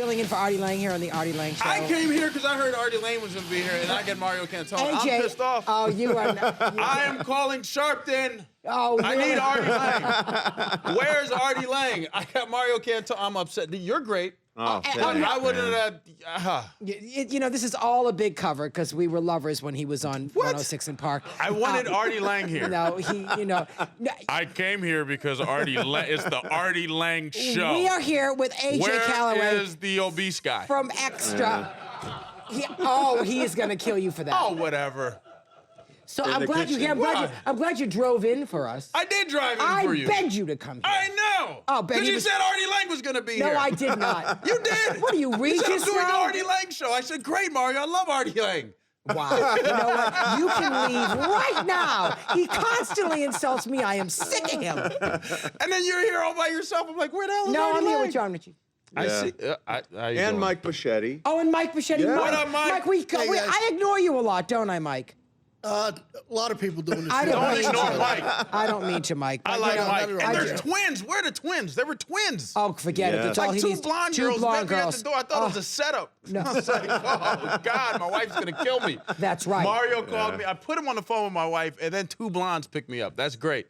filling in for Artie Lange here on the Artie Lange Show. I came here because I heard Artie Lange was going to be here, and I get Mario Cantone. AJ, I'm pissed off. Oh, you are not. I am calling Sharpton. Oh, I really? need Artie Lange. Where's Artie Lange? I got Mario Cantone. I'm upset. You're great. Oh, I would have. You know, this is all a big cover because we were lovers when he was on 106 in Park. I wanted Artie Lange here. No, no. I came here because it's the Artie Lange Show. We are here with AJ Calloway. Where is the obese guy? From Extra. He is going to kill you for that. Oh, whatever. So I'm glad you're here. I'm glad you drove in for us. I did drive in for you. I begged you to come here. I know. Oh, because you said Artie Lange was going to be here. No, I did not. You did. What are you, Regis You said I'm doing now? the Artie Lange Show. I said, great, Mario. I love Artie Lange. Wow. You know what? You can leave right now. He constantly insults me. I am sick of him. And then you're here all by yourself. I'm like, where the hell is No, Artie I'm here Lange? with John Ritchie. I see. And Mike Buschetti. Oh, and Mike Buschetti. Yeah. What up, Mike? Mike, I ignore you a lot, don't I, Mike? A lot of people doing this. I Don't don't mean ignore to. Mike. I don't mean to, Mike. I like Mike. no, And no, there's twins. Where are the twins? They were twins. Oh, forget it. Yeah. That's all Like he two needs. blonde Two girls blonde met me at girls. the door. I thought it was a setup. No. I was like, oh, God, my wife's going to kill me. That's right. Mario called me. I put him on the phone with my wife, and then two blondes picked me up. That's great.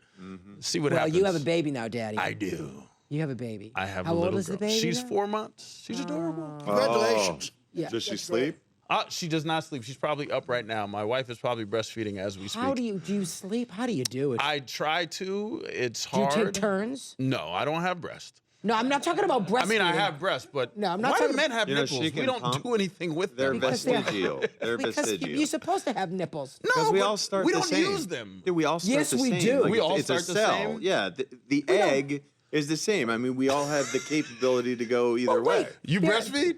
See what happens. Well, you have a baby now, Daddy. I do. You have a baby. I have How a little old is girl. the baby? She's now? 4 months. She's adorable. Congratulations. Yeah. Does she That's sleep? She does not sleep. She's probably up right now. My wife is probably breastfeeding as we speak. How do you sleep? How do you do it? I try to. It's do you hard. take turns? No, I don't have breast. No, I'm not talking about breastfeeding. I mean, I have breasts, but No, I'm not why do talking- men have You know, nipples? she We can don't pump. do anything with They're them. Because they're- vestigial. They're Because vestigial. you're supposed to have nipples. No, Because we but all start we the don't same. use them. Yeah, we all start Yes, the we same. do. Like, We all it's start a the cell. same? Yeah, the egg is the same. I mean, we all have the capability to go either wait. way. You There- breastfeed?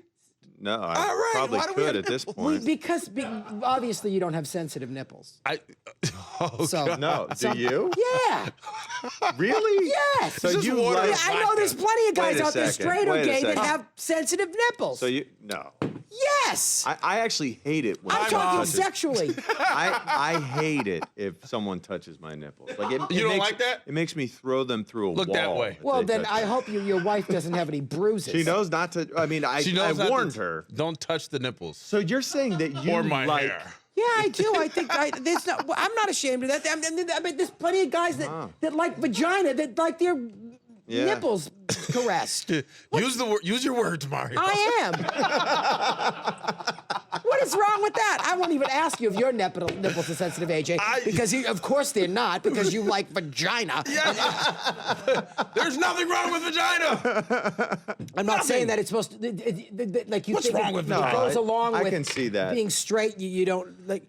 No, I All right, probably why do we could have at this nipples? point. Because obviously you don't have sensitive nipples. Oh, So God. No, do you? yeah, Really? yes. So Just you water like? and I know there's plenty of guys Wait a out there, second, straight or wait a gay, that second. have sensitive nipples. So you no. Yes. I actually hate it when I'm someone talking touches- sexually. I hate it if someone touches my nipples. Like it You don't makes, like that? It makes me throw them through a Look wall. that way. if Well, they then touch I me. hope your wife doesn't have any bruises. She knows not to. I mean, I She knows not to- warned her. Don't touch the nipples. So you're saying that you Or my like? hair. Yeah, I do. I think there's no. I'm not ashamed of that. I mean, there's plenty of guys that like vagina, that like their Yeah. nipples caressed. Use your words, Mario. I am. What is wrong with that? I won't even ask you if your nipples are sensitive, AJ, because of course they're not, because you like vagina. There's nothing wrong with vagina. I'm not saying that it's supposed to, like you What's think wrong with it vagina? goes along I with can see that. being straight. You don't like.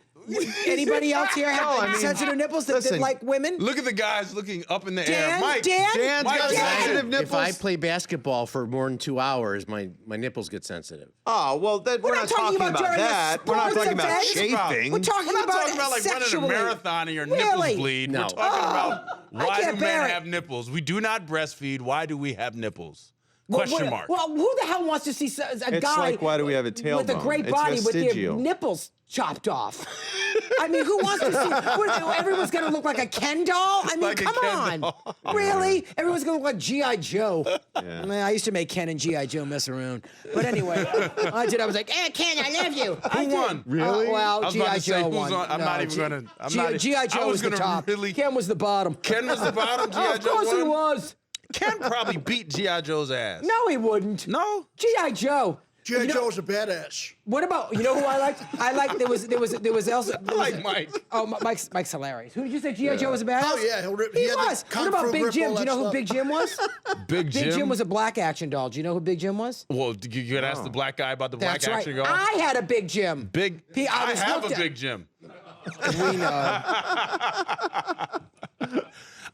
Anybody else here have I mean, sensitive nipples that listen, like women? Look at the guys looking up in the Dan, air. Mike. Dan, Mike, got Dan. sensitive nipples. If I play basketball for more than 2 hours, my nipples get sensitive. Oh well, we're not talking about during the that. We're not sports talking about event. chafing. We're talking We're not about talking about like running a sexually. marathon and your Really? nipples bleed. No. We're talking about why can't do bear men it. have nipples? We do not breastfeed. Why do we have nipples? Question mark. Well, who the hell wants to see a It's guy like, why do we have a with a tailbone? great It's body with their vestigial. nipples chopped off? I mean, who wants to see? Everyone's going to look like a Ken doll? I mean, Like a come Ken on. doll. Really? Everyone's going to look like G.I. Joe. Yeah. Man, I used to make Ken and G.I. Joe mess around. But anyway, I was like, hey, Ken, I love you. Who won? Really? Well, I was about G.I. to say, Joe who's won. on- I'm not even gonna- I'm not- G.I. I Joe was was the gonna top. really- Ken was the bottom. Ken was the bottom. G.I. Of Joe course he won? was. Ken probably beat G.I. Joe's ass. No, he wouldn't. No? G.I. Joe. G.I. You know- Joe's a badass. What about, you know who I liked? There was also. I like Mike. Oh, Mike's hilarious. Who did you say G.I. Joe was a badass? Oh, yeah, He he had the was. What kung about fu Big grip, Jim? all Do you that know who stuff. Big Jim was? Big Jim? Big Jim was a black action doll. Do you know who Big Jim was? Well, you could ask the black guy about the black That's right. action girl. I had a Big Jim. Big. I I was have looked a at- Big Jim. We know.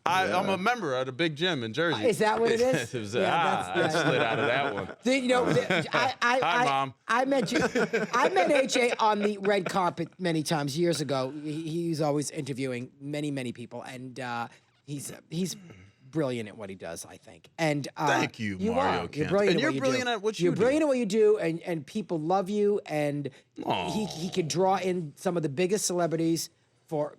I'm a member of the Big Gym in Jersey. Is that what it is? It was, Yeah, I slid out of that one. You know, Hi, Mom. I met AJ on the red carpet many times years ago. He's always interviewing many people, and he's brilliant at what he does, I think. And Thank you, Mario You're Kemp. brilliant And at you're what you brilliant do. at what you You're do. brilliant at what you do, and people love you. And Aw. he can draw in some of the biggest celebrities for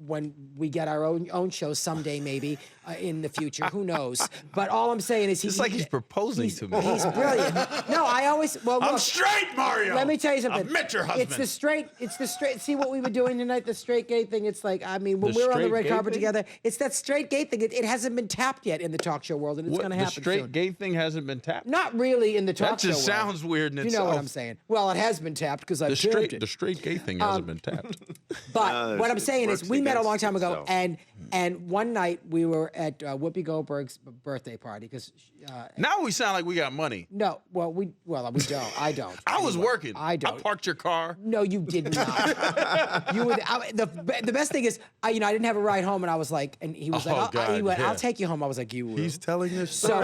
when we get our own show someday, maybe in the future. Who knows? But all I'm saying is It's like he's proposing to me. He's brilliant. No, I always I'm look, straight, Mario. let me tell you something. I've met your husband. It's the straight. See what we were doing tonight, the straight gay thing. It's like, I mean, when The we were on the straight red gay carpet thing? together, it's that straight gay thing. It hasn't been tapped yet in the talk show world, and it's going to The happen straight soon. gay thing hasn't been tapped. Not really in the talk That show just world. sounds weird in You itself. know what I'm saying? Well, it has been tapped because I've termed it. The straight gay thing hasn't been tapped. But what I'm saying is, works we met a against long time ago, itself. and one night we were at Whoopi Goldberg's birthday party because Now we sound like we got money. no, we don't. I don't. I was working. I don't. I parked your car. No, you did not. You were the best thing is, I didn't have a ride home, and I was like, and he was Oh, like, God, he went, yeah. I'll take you home. I was like, you will. He's telling this So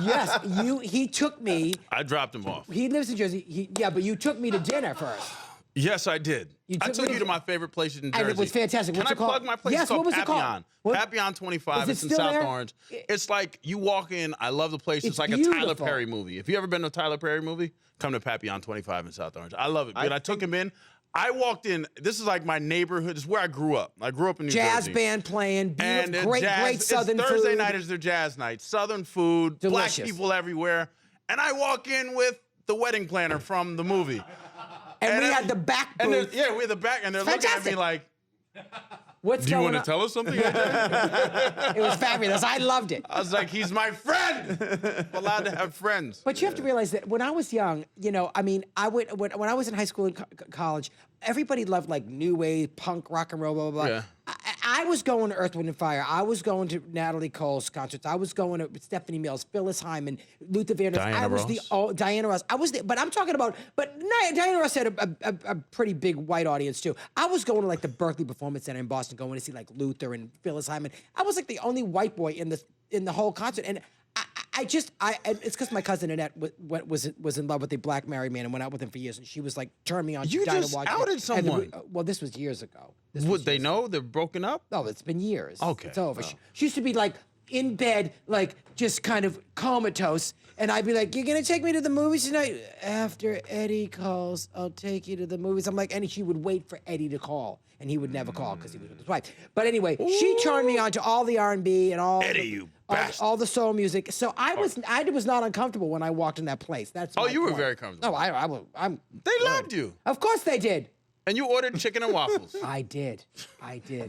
yes, he took me. I dropped him off. He lives in Jersey. But you took me to dinner first. Yes, I did. took I me took to- you to my favorite place in Jersey. And it was fantastic. Can What's I it called? plug my place? Yes, It's called what was it called? Papillon. What? Papillon 25. Is it It's in still South there? Orange. It's like you walk in. I love the place. It's It's like a Tyler beautiful. Perry movie. If you ever been to a Tyler Perry movie, come to Papillon 25 in South Orange. I love it. Dude, I took him in. I walked in. This is like my neighborhood. This is where I grew up. I grew up in New Jazz Jersey. band playing, And beautiful, great it's Southern Thursday food. night is their jazz night. Southern food, Delicious. black people everywhere. And I walk in with the wedding planner from the movie. And we then- had the back And booth. we had the back, and they're looking at Fantastic. me like, What's "Do you going want to on? tell us something?" I It was fabulous. I loved it. was like, "He's my friend. I'm allowed to have friends." But you have to realize that when I was young, I mean, I would when I was in high school and college, everybody loved like new wave, punk, rock and roll, blah blah blah. Yeah. I was going to Earth, Wind and Fire. I was going to Natalie Cole's concerts. I was going to Stephanie Mills, Phyllis Hyman, Luther Vandross. Diana I was Ross. Diana Ross. I was there, but I'm talking about. But Diana Ross had a pretty big white audience too. I was going to like the Berkeley Performance Center in Boston, going to see like Luther and Phyllis Hyman. I was like the only white boy in the whole concert, and it's because my cousin Annette was in love with a black married man and went out with him for years, and she was like turned me on. You to Dinah just Washington. outed And someone. well, this was years ago. This was Would they years know they're broken up? Oh, it's been years. Okay. It's over. She used to be like in bed, like just kind of comatose. And I'd be like, "You're going to take me to the movies tonight?" "After Eddie calls, I'll take you to the movies." I'm like, and she would wait for Eddie to call. And he would never call because he was with his wife. But anyway, she turned me on to all the R&B and all Eddie, you all, bastard. all the soul music. So I was not uncomfortable when I walked in that place. That's Oh, my you were point. very comfortable. No, I'm. They loved you, Of course they did. and you ordered chicken and waffles. I did.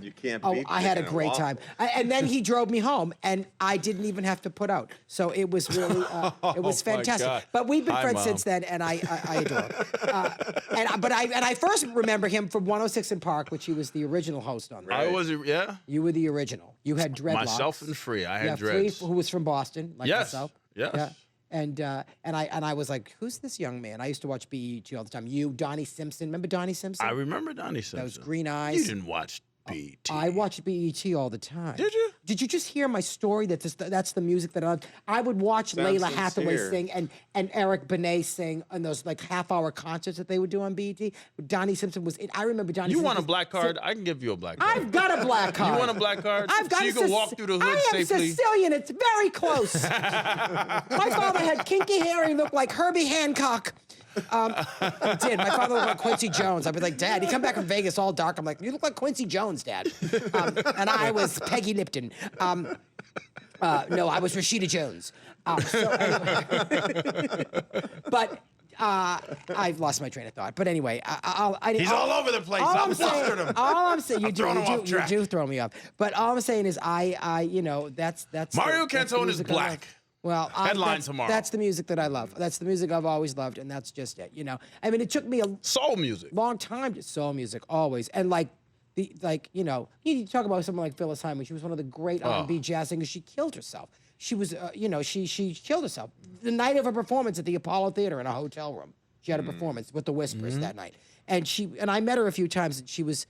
You can't Oh, beat I had a chicken and great time. And then he drove me home, and I didn't even have to put out. So it was really, it was Oh, my fantastic. God. But we've been Hi, friends Mom. since then, and I adore him. But I first remember him from 106 in Park, which he was the original host on. I was, yeah. You were the original. You had dreadlocks. Myself and Free. I had yeah, dreads. Free, who was from Boston, like Yes, myself. yes. Yeah. And I was like, who's this young man? I used to watch BET all the time. You, Donnie Simpson. Remember Donnie Simpson? I remember Donnie Simpson. Those green eyes. You didn't watch BET. I watched BET all the time. Did you? Did you just hear my story? That's the music that I would watch Sounds Layla Hathaway sincere. sing and Eric Benet sing on those like half-hour concerts that they would do on BET. Donnie Simpson was. I remember Donnie. You Simpson want a was- black card? I can give you a black card. I've got a black card. You want a black card? I've got so you a can walk through the hood I am safely. Sicilian. It's very close. My father had kinky hair. He looked like Herbie Hancock. He did. My father looked like Quincy Jones. I'd be like, "Dad," he'd come back from Vegas all dark. I'm like, "You look like Quincy Jones, Dad." And I was Peggy Lipton. No, I was Rashida Jones. So anyway. But I've lost my train of thought. But anyway, He's all over the place. I'm flustered him. All I'm saying, you throwing him off do track. throw me off. But all I'm saying is, that's Mario that's the Cantone is music I love. black. Well, Headline that's, tomorrow. That's the music that I love. That's the music I've always loved, and that's just it. I mean, it took me a Soul music. long time to soul music, always, and you talk about someone like Phyllis Hyman. She was one of the great R&B jazz singers. She killed herself. She was, she killed herself the night of a performance at the Apollo Theater in a hotel room. She had a performance with the Whispers that night, and I met her a few times, and she was.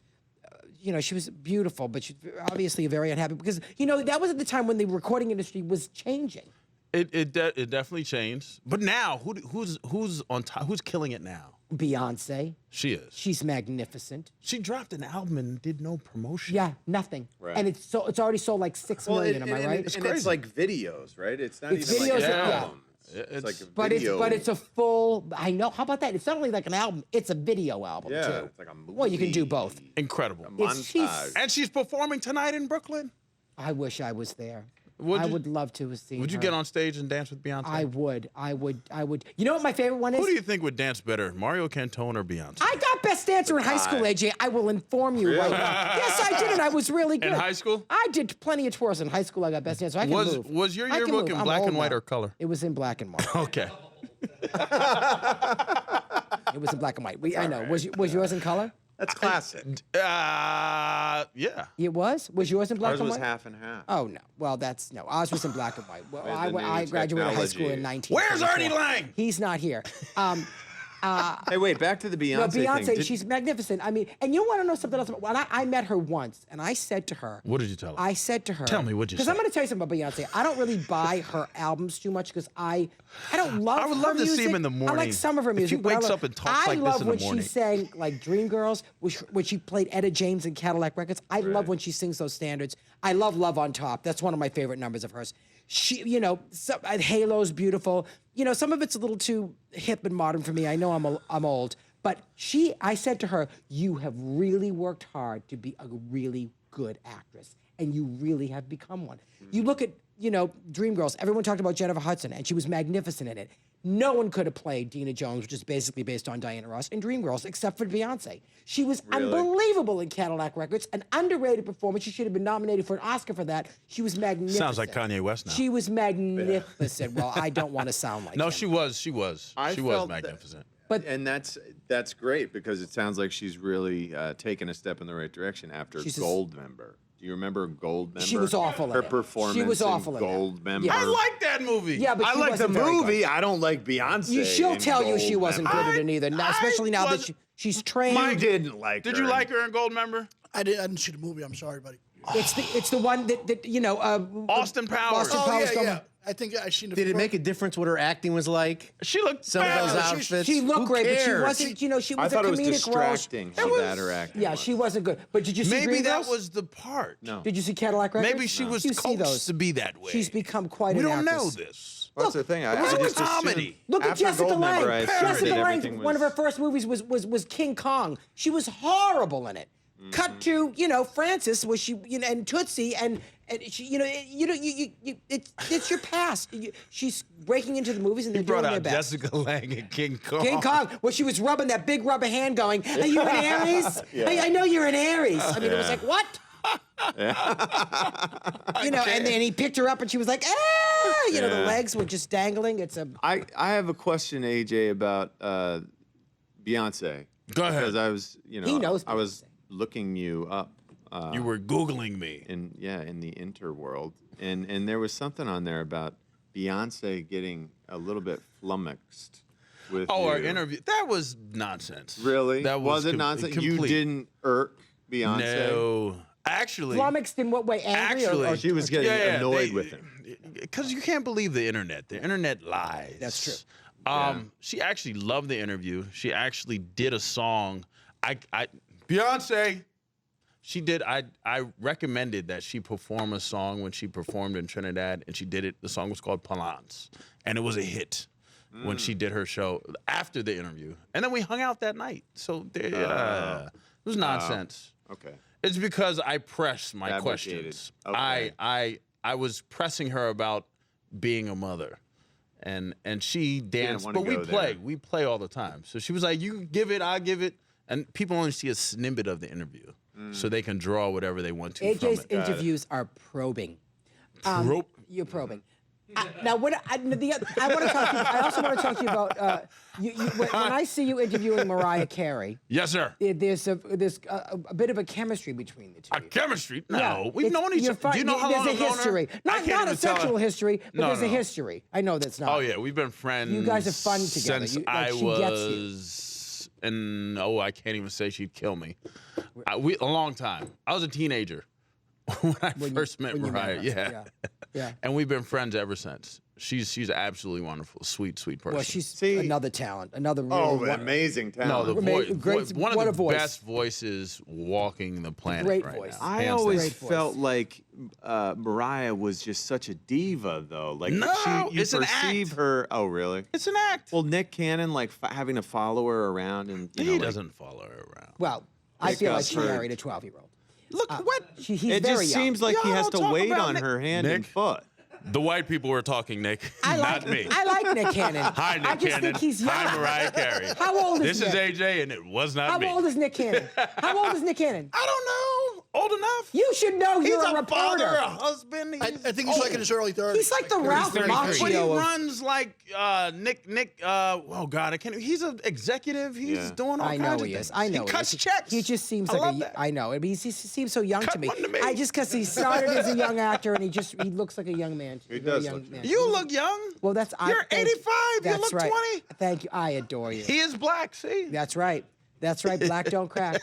She was beautiful, but she's obviously very unhappy because that was at the time when the recording industry was changing. It definitely changed. But now, who's on top? Who's killing it now? Beyonce. She is. She's magnificent. She dropped an album and did no promotion. Yeah, nothing. Right. And it's already sold like 6 million. Am I right? And it's like videos, right? It's not It's even videos like an that- yeah. album. It's like a But video. it's a full. I know. How about that? It's not only like an album; it's a video album yeah, too. it's like a movie. Well, you can do both. Incredible. Montage. And she's performing tonight in Brooklyn. I wish I was there. Would I you- would love to have seen. Would you her. get on stage and dance with Beyonce? I would. You know what my favorite one is? Who do you think would dance better, Mario Cantone or Beyonce? I got Best Dancer in high school, AJ. I will inform you right now. Yes, I did, and I was really good. In high school? I did plenty of twirls in high school. I got Best Dancer. I can move. Was your I can yearbook move. in I'm black old and white now. or color? It was in black and white. Okay. It was in black and white. I know. Was yours in color? That's classic. Yeah. It was. Was yours in black Ours and was white? half and half. Oh no. Well, that's no. Ours was in black and white. Well, With the new I graduated high school in technology. 19. Where's Artie Lange? He's not here. Hey, wait, back to the Beyonce No, thing. Beyonce, she's magnificent. I mean, and you want to know something else? When I met her once, and I said to her, What did you tell her? I said to her, Tell me, what'd you Because I'm say? going to tell you something about Beyonce. I don't really buy her albums too much because I don't love. I would her love to see music. him in the I morning. like some of her If he music. but I wakes love- up and talks like this love in the when morning. she sang like Dreamgirls, when she played Etta James and Cadillac Records. I love when she sings those standards. I love Love on Top. That's one of my favorite numbers of hers. She, Halo's beautiful. Some of it's a little too hip and modern for me. I know I'm old. But I said to her, you have really worked hard to be a really good actress, and you really have become one. You look at, Dreamgirls. Everyone talked about Jennifer Hudson, and she was magnificent in it. No one could have played Dina Jones, which is basically based on Diana Ross, in Dreamgirls, except for Beyonce. She was unbelievable in Cadillac Records, an underrated performance. She should have been nominated for an Oscar for that. She was magnificent. Sounds like Kanye West now. She was magnificent. Well, I don't want to sound like No, him. she was. She was I felt that- magnificent. And that's great because it sounds like she's really taken a step in the right direction after She's Goldmember. Do you remember Goldmember? She was awful in Her it. performance She was awful in in that. Goldmember. Yeah. I like that movie. Yeah, but I she like the wasn't very good. movie. I don't like Beyonce. She'll in tell you she wasn't good at Goldmember. it either, now, especially now that she's trained. You didn't like Did her. you like her in Goldmember? I didn't see the movie. I'm sorry, buddy. It's the one that Austin Powers. Austin Oh Powers yeah, come- yeah. I think I seen the. Did it make a difference what her acting was like? She looked Some of those bad. outfits. She looked Who great, but she cares? wasn't. She was I thought a it was comedic role. distracting how bad her acting Yeah, was. she wasn't good. But did you see Maybe that Dreamgirls? was the part. No. Did you see Cadillac Records? Maybe she was You see coached those. to be that way. She's become quite we an don't actress. know this. Well, that's the thing. I was just a assumed comedy. Look at after Jessica Goldmember, Lange. I assumed Jessica that Lange, everything one of her was- first movies was King Kong. She was horrible in it. Cut to Frances, where she and Tootsie and she, it's your past. She's breaking into the movies and they're He brought doing their out best. Jessica Lange and King Kong. King Kong, where she was rubbing that big rubber hand, going, "Are you an Aries? I know you're an Aries." I mean, it was like, what? And then he picked her up, and she was like, "Ah!" The legs were just dangling. It's a I have a question, AJ, about Beyonce. Go ahead. Because I was, He knows I was looking you up. You were Googling me. in the interworld, and there was something on there about Beyonce getting a little bit flummoxed with Oh, you. our interview. That was nonsense. Really? That was it com- nonsense? You complete. didn't irk Beyonce? No. Actually. flummoxed in what way? Angry Actually, or She was getting annoyed with him. Because you can't believe the internet. The internet lies. That's true. She actually loved the interview. She actually did a song. Beyonce. She did. I recommended that she perform a song when she performed in Trinidad, and she did it. The song was called Palance, and it was a hit when she did her show after the interview. And then we hung out that night. So it was nonsense. Okay. It's because I pressed my Fabricated. questions. Okay. I was pressing her about being a mother. And she danced, wanna but we go play. there. We play all the time. So she was like, "You give it, I give it," and people only see a snippet of the interview, so they can draw whatever they want to from AJ's it. interviews are probing. Probe. You're probing. Now, what I want to talk to you. I also want to talk to you about when I see you interviewing Mariah Carey. Yes, sir. There's a bit of a chemistry between the two. A chemistry? No, Yeah, we've it's- known each you're other. Do you know how long There's I've a known her? history. I Not can't a even tell sexual her. history, but No, there's a no. history. I know that's not. Oh yeah, we've been friends. You guys are fun together. Since You- like, I she gets you. was, and I can't even say she'd kill me. A long time. I was a teenager when I first met when you met Mariah. her. Yeah. Yeah. And we've been friends ever since. She's absolutely wonderful, sweet person. Well, she's See- another talent, another really amazing no, talent. the Great- one what a of the voice. best voices walking the planet Great right voice. now. I hands down. always Great voice. felt like Mariah was just such a diva, though. Like No, you it's an perceive act. her. Oh, really? It's an act. Well, Nick Cannon, like having to follow her around, and you know, He like, doesn't follow her around. Well, I feel like she Pick up her- married a 12-year-old. Look what He's it very just young. seems like he Y'all has to talk wait about on Nick- her hand and Nick? foot. the white people were talking, Nick, I like not me. I like Nick Cannon. Hi, Nick I just Cannon. think he's young. Hi, Mariah Carey. How old is This is Nick? AJ, and it was not How me. old is Nick Cannon? How old is Nick Cannon? I don't know. Old enough. You should know. He's You're a a reporter. father, a husband. I think he's like in his early 30s. He's like the Ralph 33. But he Macchio of. runs like Nick. Oh God, I can't. He's an executive. He's Yeah. doing all I know kinds of he things. is. I know He cuts is. checks. He just seems I like love a. that. I know. I mean, he seems so young Cut to me. one to me. I just because he started as a young actor and he looks like a young man. He Very does young look young. man. You look young. Well, that's You're 85. You That's look right. 20. Thank you. I adore you. He is black. See. That's right. That's right. Black don't crack.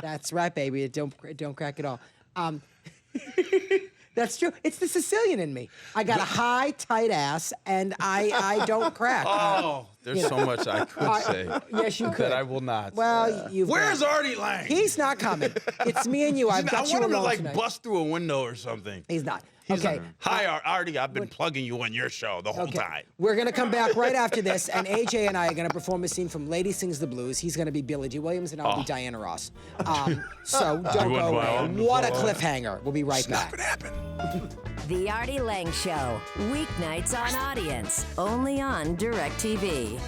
That's right, baby. It don't crack at all. That's true. It's the Sicilian in me. I got a high, tight ass, and I don't crack. Oh, there's so much I could say Yes, you could. that I will not. Well, you've. Where's got- Artie Lange? He's not coming. It's me and you. I've I got you want him to alone like tonight. bust through a window or something. He's not. Okay. Hi, Artie. I've been plugging you on your show the whole Okay. time. We're going to come back right after this, and AJ and I are going to perform a scene from Lady Sings the Blues. He's going to be Billie G. Williams, and I'll be Diana Ross. So don't wouldn't go buy away. on the What a floor. cliffhanger. We'll be right back. It happened. The Artie Lange Show, weeknights on Audience, only on DirecTV.